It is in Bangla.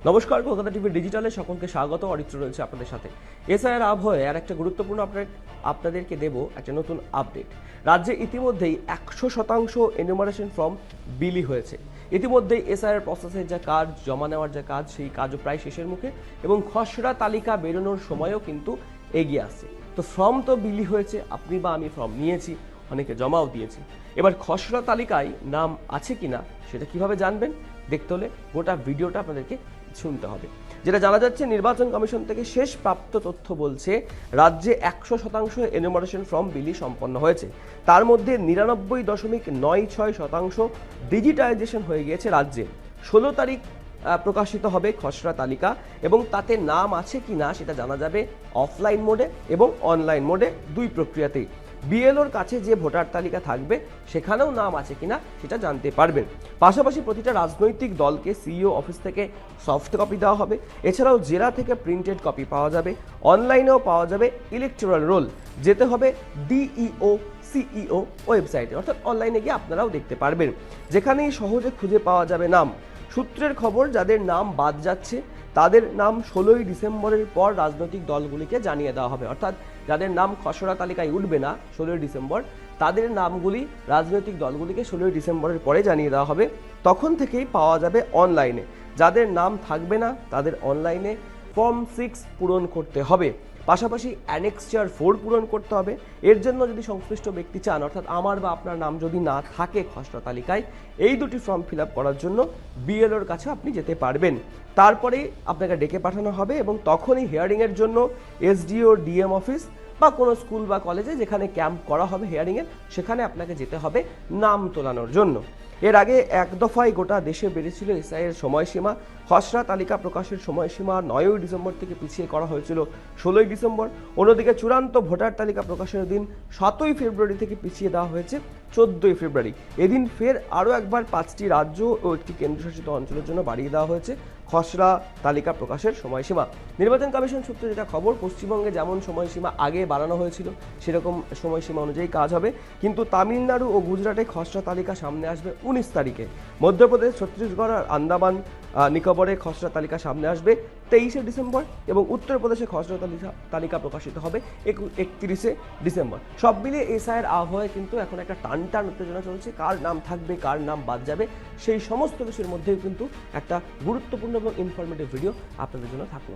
নমস্কার, কলকাতা টিভি ডিজিটালে সকলকে স্বাগত। অরিত্র রয়েছে আপনাদের সাথে। এসআইআর আবহে আর একটা গুরুত্বপূর্ণ আপডেট আপনাদেরকে দেব, একটা নতুন আপডেট। রাজ্যে ইতিমধ্যেই 100% এনুমারেশন ফর্ম বিলি হয়েছে। ইতিমধ্যেই এসআইআর প্রসেসের যে কাজ, জমা নেওয়ার যে কাজ, সেই কাজও প্রায় শেষের মুখে এবং খসড়া তালিকা বেরোনোর সময়ও কিন্তু এগিয়ে আসছে। তো ফর্ম তো বিলি হয়েছে, আপনি বা আমি ফর্ম নিয়েছি, অনেকে জমাও দিয়েছি। এবার খসড়া তালিকায় নাম আছে কিনা সেটা কিভাবে জানবেন? দেখতে হলে গোটা ভিডিওটা আপনাদেরকে শুনতে হবে। যেটা জানা যাচ্ছে, নির্বাচন কমিশন থেকে শেষ প্রাপ্ত তথ্য বলছে রাজ্যে 100% এনুমারেশন ফর্ম বিলি সম্পন্ন হয়েছে। তার মধ্যে 99.96% ডিজিটাইজেশন হয়ে গিয়েছে রাজ্যে। 16 তারিখ প্রকাশিত হবে খসড়া তালিকা এবং তাতে নাম আছে কি না সেটা জানা যাবে অফলাইন মোডে এবং অনলাইন মোডে, দুই প্রক্রিয়াতেই। বিএলওর কাছে যে ভোটার তালিকা থাকবে সেখানেও নাম আছে কিনা সেটা জানতে পারবেন। পাশাপাশি প্রতিটা রাজনৈতিক দলকে সিইও অফিস থেকে সফট কপি দেওয়া হবে। এছাড়াও জেলা থেকে প্রিন্টেড কপি পাওয়া যাবে, অনলাইনেও পাওয়া যাবে। ইলেকটোরাল রোল যেতে হবে ডিইও সিইও ওয়েবসাইটে, অর্থাৎ অনলাইনে গিয়ে আপনারাও দেখতে পারবেন, যেখানেই সহজে খুঁজে পাওয়া যাবে নাম। সূত্রের খবর, যাদের নাম বাদ যাচ্ছে তাদের নাম 16ই ডিসেম্বরের পর রাজনৈতিক দলগুলিকে জানিয়ে দেওয়া হবে। অর্থাৎ যাদের নাম খসড়া তালিকায় উঠবে না 16ই ডিসেম্বর, তাদের নামগুলি রাজনৈতিক দলগুলিকে 16ই ডিসেম্বরের পরে জানিয়ে দেওয়া হবে। তখন থেকেই পাওয়া যাবে অনলাইনে। যাদের নাম থাকবে না তাদের অনলাইনে ফর্ম 6 পূরণ করতে হবে। পাশাপাশি অ্যানেক্সচার 4 পূরণ করতে হবে। এর জন্য যদি সংশ্লিষ্ট ব্যক্তি চান, অর্থাৎ আমার বা আপনার নাম যদি না থাকে খসড়া তালিকায়, এই দুটি ফর্ম ফিল আপ করার জন্য বিএলওর কাছে আপনি যেতে পারবেন। তারপরেই আপনাকে ডেকে পাঠানো হবে এবং তখনই হিয়ারিংয়ের জন্য এসডিও ডিএম অফিস বা কোনো স্কুল বা কলেজে যেখানে ক্যাম্প করা হবে হিয়ারিংয়ের, সেখানে আপনাকে যেতে হবে নাম তোলানোর জন্য। এর আগে এক দফায় গোটা দেশে বেড়েছিল এসআইয়ের সময়সীমা। খসড়া তালিকা প্রকাশের সময়সীমা 9ই ডিসেম্বর থেকে পিছিয়ে করা হয়েছিল 16ই ডিসেম্বর। অন্যদিকে চূড়ান্ত ভোটার তালিকা প্রকাশের দিন 7ই ফেব্রুয়ারি থেকে পিছিয়ে দেওয়া হয়েছে 14ই ফেব্রুয়ারি। এদিন ফের আরও একবার 5টি রাজ্য ও একটি কেন্দ্রশাসিত অঞ্চলের জন্য বাড়িয়ে দেওয়া হয়েছে খসড়া তালিকা প্রকাশের সময়সীমা। নির্বাচন কমিশন সূত্রে যেটা খবর, পশ্চিমবঙ্গে যেমন সময়সীমা আগে বাড়ানো হয়েছিল সেরকম সময়সীমা অনুযায়ী কাজ হবে, কিন্তু তামিলনাড়ু ও গুজরাটে খসড়া তালিকা সামনে আসবে 19 তারিখে। মধ্যপ্রদেশ, ছত্তিশগড় আর আন্দামান নিকোবরে খসড়া তালিকা সামনে আসবে 23শে ডিসেম্বর এবং উত্তরপ্রদেশে খসড়া তালিকা প্রকাশিত হবে 31শে ডিসেম্বর। সব মিলিয়ে এসআইয়ের আবহাওয়ায় কিন্তু এখন একটা টান উত্তেজনা চলছে। কার নাম থাকবে, কার নাম বাদ যাবে, সেই সমস্ত কিছুর মধ্যেও কিন্তু একটা গুরুত্বপূর্ণ এবং ইনফরমেটিভ ভিডিও আপনাদের জন্য থাকলো।